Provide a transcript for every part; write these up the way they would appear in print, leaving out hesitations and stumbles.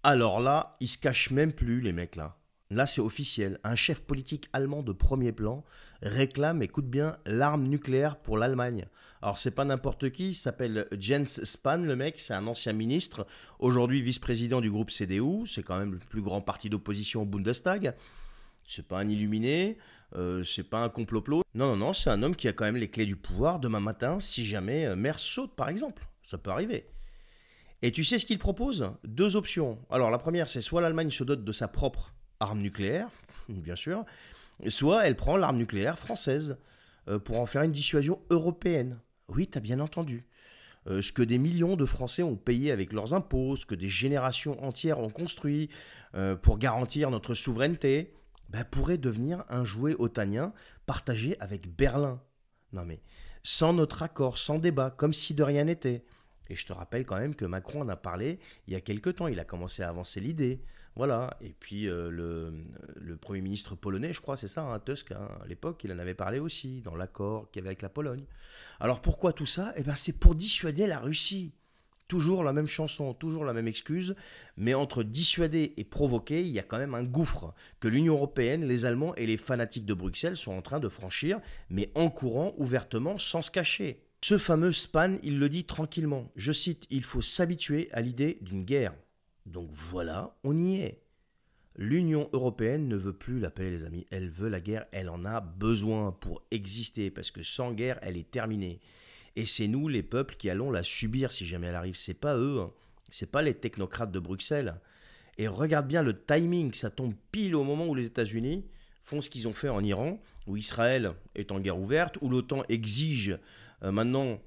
Alors là, ils se cachent même plus, les mecs là. Là, c'est officiel. Un chef politique allemand de premier plan réclame, écoute bien, l'arme nucléaire pour l'Allemagne. Alors, c'est pas n'importe qui, il s'appelle Jens Spahn, le mec, c'est un ancien ministre, aujourd'hui vice-président du groupe CDU, c'est quand même le plus grand parti d'opposition au Bundestag. C'est pas un illuminé, c'est pas un complot-plot. Non, non, non, c'est un homme qui a quand même les clés du pouvoir demain matin, si jamais Merz saute, par exemple. Ça peut arriver. Et tu sais ce qu'il propose? Deux options. Alors, la première, c'est soit l'Allemagne se dote de sa propre arme nucléaire, bien sûr, soit elle prend l'arme nucléaire française pour en faire une dissuasion européenne. Oui, t'as bien entendu. Ce que des millions de Français ont payé avec leurs impôts, ce que des générations entières ont construit pour garantir notre souveraineté, ben, pourrait devenir un jouet otanien partagé avec Berlin. Non mais, sans notre accord, sans débat, comme si de rien n'était. Et je te rappelle quand même que Macron en a parlé il y a quelque temps, il a commencé à avancer l'idée. Voilà, et puis le Premier ministre polonais, je crois, c'est ça, hein, Tusk, hein, à l'époque, il en avait parlé aussi, dans l'accord qu'il y avait avec la Pologne. Alors pourquoi tout ça? Eh bien c'est pour dissuader la Russie. Toujours la même chanson, toujours la même excuse, mais entre dissuader et provoquer, il y a quand même un gouffre que l'Union européenne, les Allemands et les fanatiques de Bruxelles sont en train de franchir, mais en courant ouvertement, sans se cacher. Ce fameux Spahn, il le dit tranquillement, je cite, il faut s'habituer à l'idée d'une guerre. Donc voilà, on y est. L'Union européenne ne veut plus la paix, les amis. Elle veut la guerre, elle en a besoin pour exister, parce que sans guerre, elle est terminée. Et c'est nous, les peuples, qui allons la subir si jamais elle arrive. C'est pas eux, hein. C'est pas les technocrates de Bruxelles. Et regarde bien le timing, ça tombe pile au moment où les États-Unis font ce qu'ils ont fait en Iran, où Israël est en guerre ouverte, où l'OTAN exige maintenant,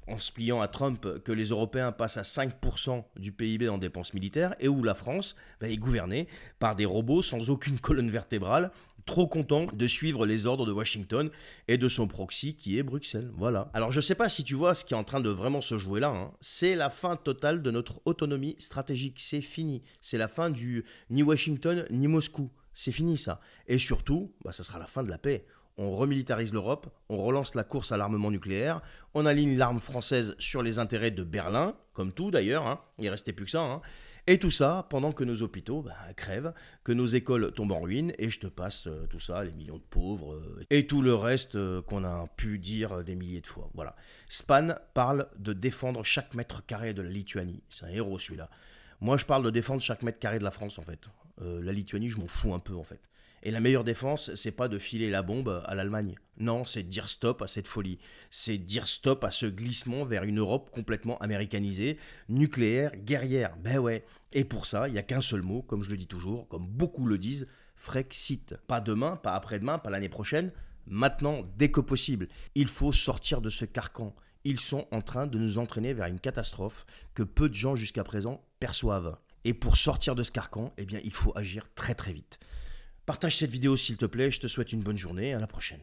en se pliant à Trump, que les Européens passent à 5% du PIB en dépenses militaires, et où la France est gouvernée par des robots sans aucune colonne vertébrale, trop contents de suivre les ordres de Washington et de son proxy qui est Bruxelles. Voilà. Alors je ne sais pas si tu vois ce qui est en train de vraiment se jouer là, hein. C'est la fin totale de notre autonomie stratégique, c'est fini. C'est la fin du ni Washington ni Moscou. C'est fini ça. Et surtout, ça sera la fin de la paix. On remilitarise l'Europe, on relance la course à l'armement nucléaire, on aligne l'arme française sur les intérêts de Berlin, comme tout d'ailleurs, hein, il ne restait plus que ça, hein. Et tout ça pendant que nos hôpitaux crèvent, que nos écoles tombent en ruine, et je te passe tout ça, les millions de pauvres, et tout le reste qu'on a pu dire des milliers de fois. Voilà. Spahn parle de défendre chaque mètre carré de la Lituanie, c'est un héros celui-là. Moi je parle de défendre chaque mètre carré de la France en fait. La Lituanie je m'en fous un peu en fait. Et la meilleure défense, c'est pas de filer la bombe à l'Allemagne. Non, c'est de dire stop à cette folie. C'est de dire stop à ce glissement vers une Europe complètement américanisée, nucléaire, guerrière. Ben ouais. Et pour ça, il n'y a qu'un seul mot, comme je le dis toujours, comme beaucoup le disent, Frexit. Pas demain, pas après-demain, pas l'année prochaine. Maintenant, dès que possible. Il faut sortir de ce carcan. Ils sont en train de nous entraîner vers une catastrophe que peu de gens jusqu'à présent perçoivent. Et pour sortir de ce carcan, eh bien, il faut agir très très vite. Partage cette vidéo s'il te plaît, je te souhaite une bonne journée, à la prochaine.